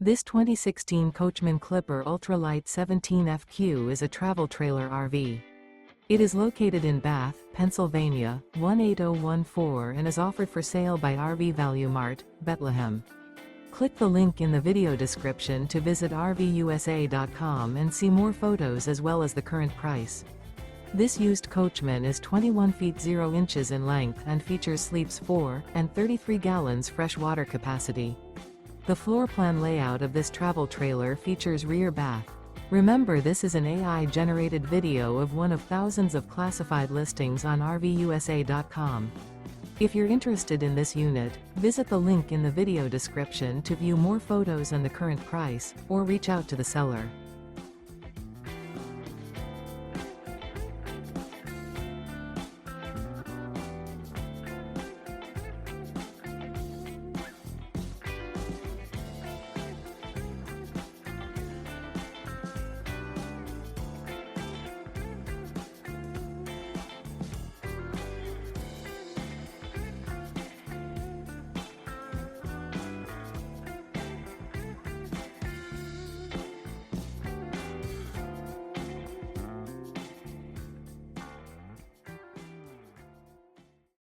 This 2016 Coachmen Clipper Ultra-Lite 17FQ is a travel trailer RV. It is located in Bath, Pennsylvania, 18014 and is offered for sale by RV Value Mart, Behtlehem. Click the link in the video description to visit RVUSA.com and see more photos as well as the current price. This used Coachman is 21 feet 0 inches in length and features sleeps 4 and 33 gallons fresh water capacity. The floor plan layout of this travel trailer features rear bath. Remember, this is an AI-generated video of one of thousands of classified listings on RVUSA.com. If you're interested in this unit, visit the link in the video description to view more photos and the current price, or reach out to the seller.